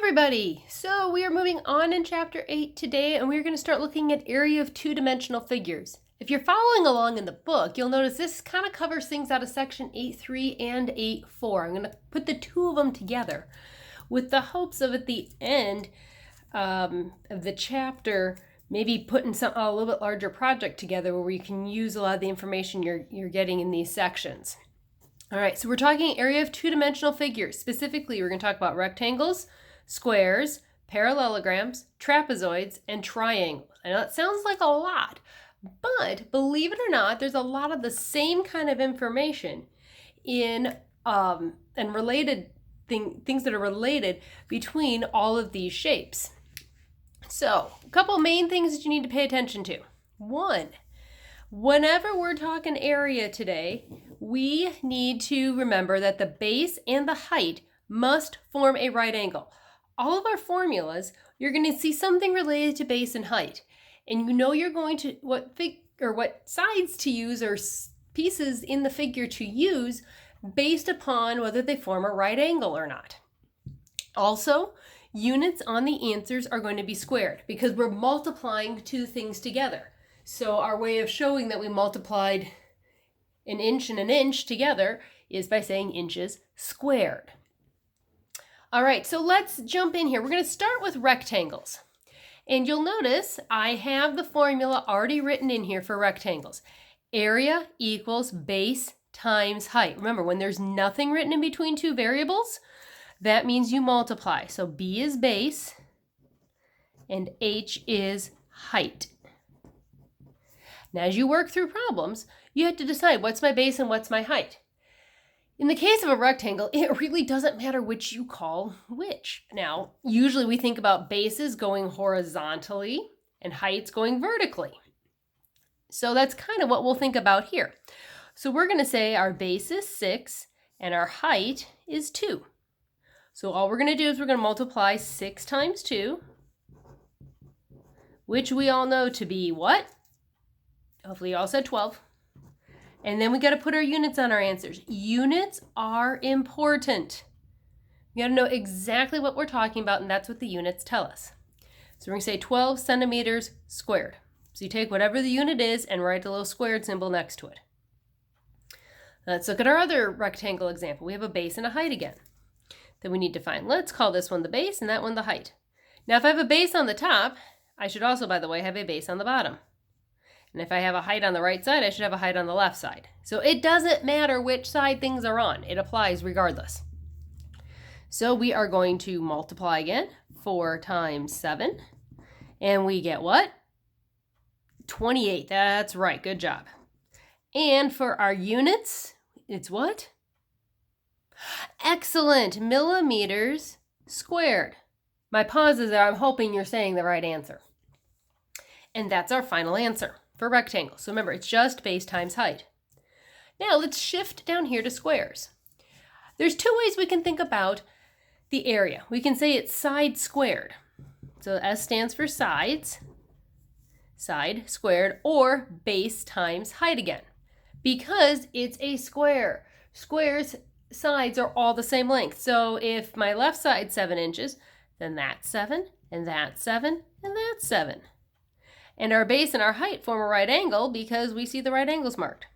everybody! So we are moving on in Chapter 8 today, and we're going to start looking at area of two-dimensional figures. If you're following along in the book, you'll notice this kind of covers things out of section 8.3 and 8.4. I'm going to put the two of them together with the hopes of at the end of the chapter maybe putting a little bit larger project together where you can use a lot of the information you're getting in these sections. All right, so we're talking area of two-dimensional figures. Specifically, we're going to talk about rectangles, squares, parallelograms, trapezoids, and triangles. I know it sounds like a lot, but believe it or not, there's a lot of the same kind of information in and related things that are related between all of these shapes. So, a couple main things that you need to pay attention to. One, whenever we're talking area today, we need to remember that the base and the height must form a right angle. All of our formulas, you're going to see something related to base and height. And you know you're going to what sides to use or pieces in the figure to use based upon whether they form a right angle or not. Also, units on the answers are going to be squared because we're multiplying two things together. So our way of showing that we multiplied an inch together is by saying inches squared. All right, so let's jump in here. We're going to start with rectangles. And you'll notice I have the formula already written in here for rectangles. Area equals base times height. Remember, when there's nothing written in between two variables, that means you multiply. So B is base and H is height. Now, as you work through problems, you have to decide what's my base and what's my height. In the case of a rectangle, it really doesn't matter which you call which. Now, usually we think about bases going horizontally and heights going vertically. So that's kind of what we'll think about here. So we're going to say our base is 6 and our height is 2. So all we're going to do is we're going to multiply 6 times 2, which we all know to be what? Hopefully you all said 12. And then we got to put our units on our answers. Units are important. You got to know exactly what we're talking about, and that's what the units tell us. So we're going to say 12 centimeters squared. So you take whatever the unit is and write a little squared symbol next to it. Let's look at our other rectangle example. We have a base and a height again that we need to find. Let's call this one the base and that one the height. Now, if I have a base on the top, I should also, by the way, have a base on the bottom. And if I have a height on the right side, I should have a height on the left side. So it doesn't matter which side things are on. It applies regardless. So we are going to multiply again. 4 times 7. And we get what? 28. That's right. Good job. And for our units, it's what? Excellent. Millimeters squared. My pause is there. I'm hoping you're saying the right answer. And that's our final answer for rectangles. So remember, it's just base times height. Now let's shift down here to squares. There's two ways we can think about the area. We can say it's side squared. So S stands for sides, side squared, or base times height again, because it's a square. Squares' sides are all the same length. So if my left side's 7 inches, then that's 7, and that's 7, and that's 7. And our base and our height form a right angle because we see the right angles marked.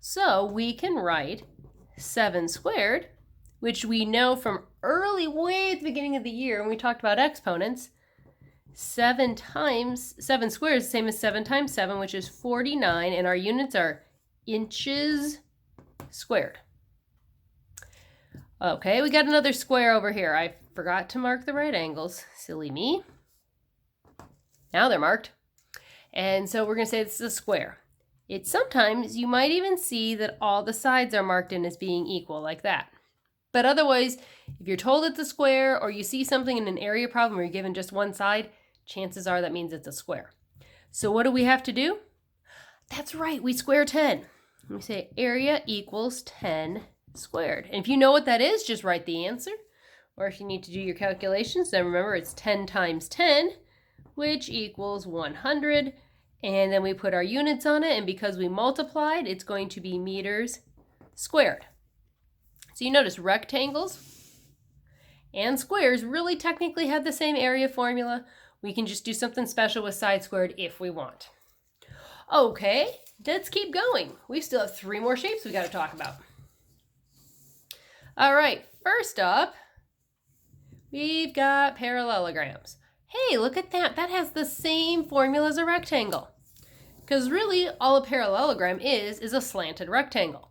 So we can write 7 squared, which we know from way at the beginning of the year when we talked about exponents. 7 squared is the same as 7 times 7, which is 49, and our units are inches squared. Okay, we got another square over here. I forgot to mark the right angles. Silly me. Now they're marked. And so we're going to say this is a square. Sometimes you might even see that all the sides are marked in as being equal, like that. But otherwise, if you're told it's a square or you see something in an area problem where you're given just one side, chances are that means it's a square. So what do we have to do? That's right, we square 10. We say area equals 10 squared. And if you know what that is, just write the answer. Or if you need to do your calculations, then remember it's 10 times 10, which equals 100. And then we put our units on it, and because we multiplied, it's going to be meters squared. So you notice rectangles and squares really technically have the same area formula. We can just do something special with side squared if we want. Okay, let's keep going. We still have 3 more shapes we got to talk about. All right, first up, we've got parallelograms. Hey, look at that. That has the same formula as a rectangle. Because really, all a parallelogram is a slanted rectangle.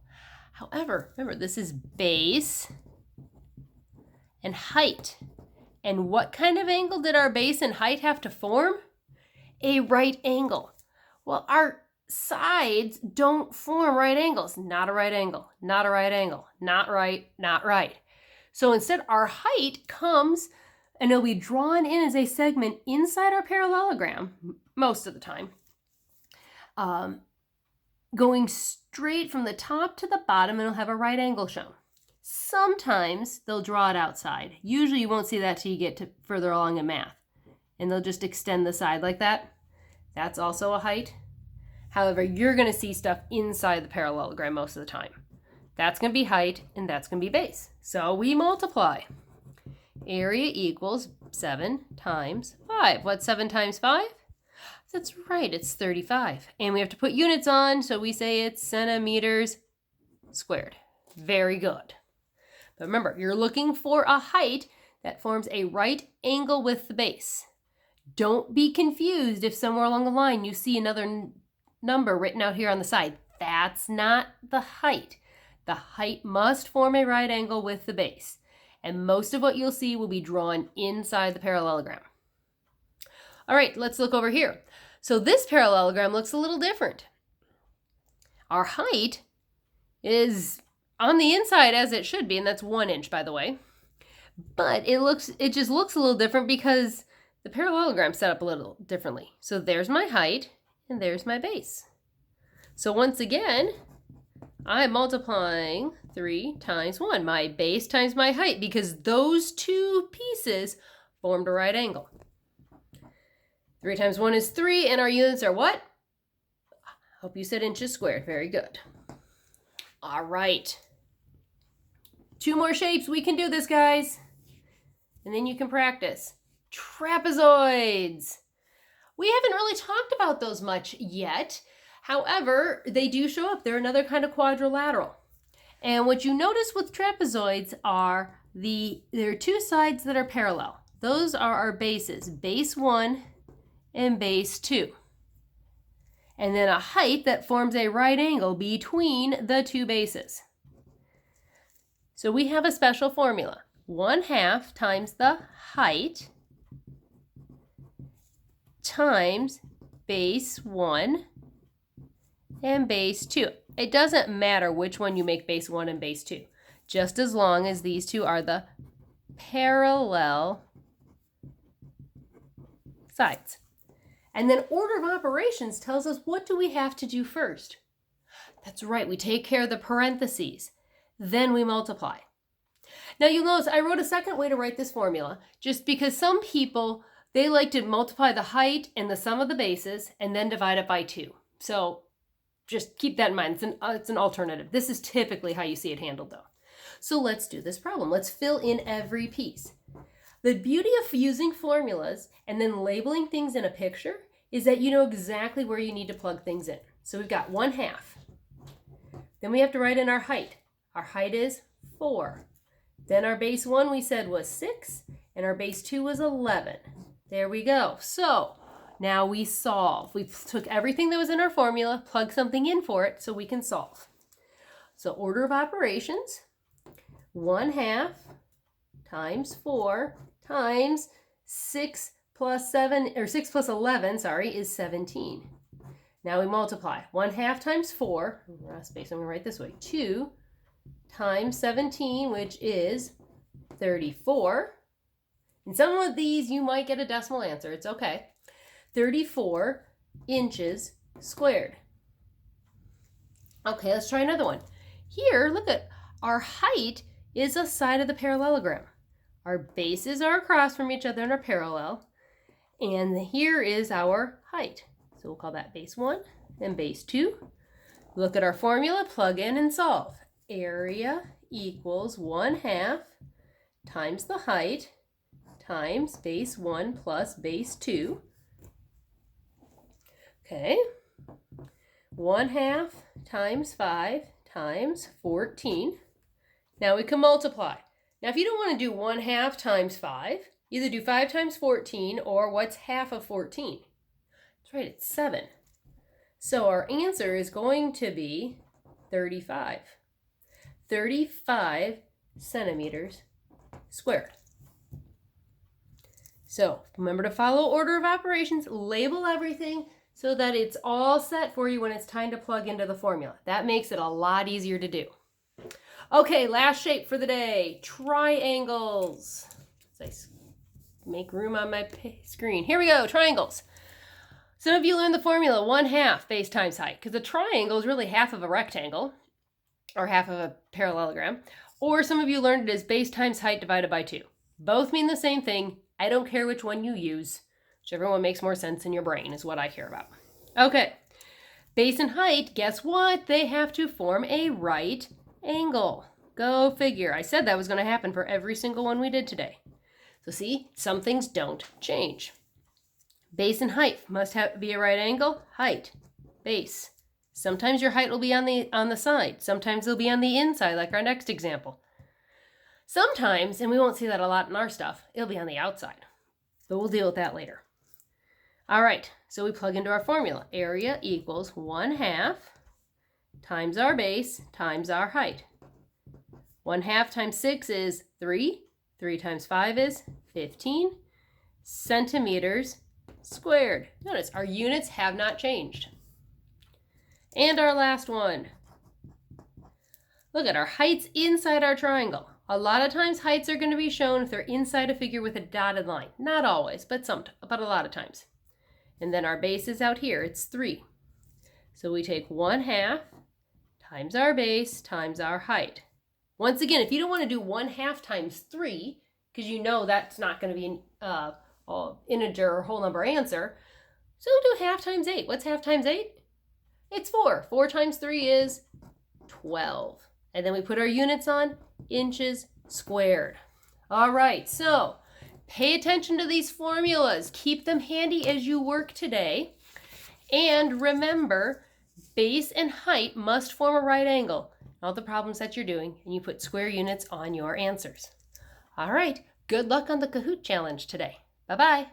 However, remember, this is base and height. And what kind of angle did our base and height have to form? A right angle. Well, our sides don't form right angles. Not a right angle, not a right angle, not right, not right. So instead, our height comes and it'll be drawn in as a segment inside our parallelogram, most of the time, going straight from the top to the bottom, and it'll have a right angle shown. Sometimes they'll draw it outside. Usually you won't see that till you get to further along in math. And they'll just extend the side like that. That's also a height. However, you're going to see stuff inside the parallelogram most of the time. That's going to be height, and that's going to be base. So we multiply. Area equals 7 times 5. What's 7 times 5? That's right, it's 35. And we have to put units on, so we say it's centimeters squared. Very good. But remember, you're looking for a height that forms a right angle with the base. Don't be confused if somewhere along the line you see another number written out here on the side. That's not the height. The height must form a right angle with the base. And most of what you'll see will be drawn inside the parallelogram. All right, let's look over here. So this parallelogram looks a little different. Our height is on the inside as it should be, and that's 1 inch, by the way. But it just looks a little different because the parallelogram set up a little differently. So there's my height, and there's my base. So once again, I'm multiplying 3 times 1, my base times my height, because those two pieces formed a right angle. 3 times 1 is 3, and our units are what? Hope you said inches squared. Very good. All right. 2 more shapes. We can do this, guys. And then you can practice. Trapezoids. We haven't really talked about those much yet. However, they do show up. They're another kind of quadrilateral. And what you notice with trapezoids are there are 2 sides that are parallel. Those are our bases, base 1 and base 2. And then a height that forms a right angle between the 2 bases. So we have a special formula. 1/2 times the height times base 1 and base 2. It doesn't matter which one you make base 1 and base 2, just as long as these two are the parallel sides. And then order of operations tells us, what do we have to do first? That's right, we take care of the parentheses. Then we multiply. Now you'll notice I wrote a second way to write this formula, just because some people, they like to multiply the height and the sum of the bases and then divide it by 2. So just keep that in mind. It's an alternative. This is typically how you see it handled though. So let's do this problem. Let's fill in every piece. The beauty of using formulas and then labeling things in a picture is that you know exactly where you need to plug things in. So we've got 1/2. Then we have to write in our height. Our height is 4. Then our base 1 we said was 6, and our base 2 was 11. There we go. So now we solve. We took everything that was in our formula, plugged something in for it so we can solve. So order of operations, 1/2 times 4 times 6 plus 7, or 6 plus 11, sorry, is 17. Now we multiply. 1/2 times 4, space, I'm going to write this way, 2 times 17, which is 34. In some of these, you might get a decimal answer. It's okay. 34 inches squared. Okay, let's try another one. Here, look at our height is a side of the parallelogram. Our bases are across from each other and are parallel. And here is our height. So we'll call that base 1 and base 2. Look at our formula, plug in and solve. Area equals 1/2 times the height times base 1 plus base 2. Okay. 1/2 times 5 times 14. Now we can multiply. Now if you don't want to do 1/2 times 5, either do 5 times 14 or what's half of 14? That's right, it's 7. So our answer is going to be 35. 35 centimeters squared. So remember to follow order of operations, label everything so that it's all set for you when it's time to plug into the formula. That makes it a lot easier to do. Okay, last shape for the day, triangles. Let's make room on my screen. Here we go, triangles. Some of you learned the formula 1/2 base times height, because a triangle is really half of a rectangle, or half of a parallelogram. Or some of you learned it as base times height divided by 2. Both mean the same thing. I don't care which one you use. Whichever one makes more sense in your brain is what I care about. Okay, base and height, guess what? They have to form a right angle. Go figure. I said that was going to happen for every single one we did today. So see, some things don't change. Base and height must be a right angle. Height, base. Sometimes your height will be on the side. Sometimes it'll be on the inside, like our next example. Sometimes, and we won't see that a lot in our stuff, it'll be on the outside. But we'll deal with that later. All right, so we plug into our formula. Area equals 1/2 times our base times our height. 1/2 times 6 is 3. 3 times 5 is 15 centimeters squared. Notice our units have not changed. And our last one. Look at our heights inside our triangle. A lot of times heights are going to be shown if they're inside a figure with a dotted line. Not always, but a lot of times. And then our base is out here. It's 3. So we take 1/2 times our base times our height. Once again, if you don't want to do 1/2 times 3, because you know that's not going to be an integer or whole number answer, so do 1/2 times 8. What's 1/2 times 8? It's 4. 4 times 3 is 12. And then we put our units on inches squared. All right, so pay attention to these formulas. Keep them handy as you work today. And remember, base and height must form a right angle. All the problems that you're doing, and you put square units on your answers. All right, good luck on the Kahoot challenge today. Bye-bye.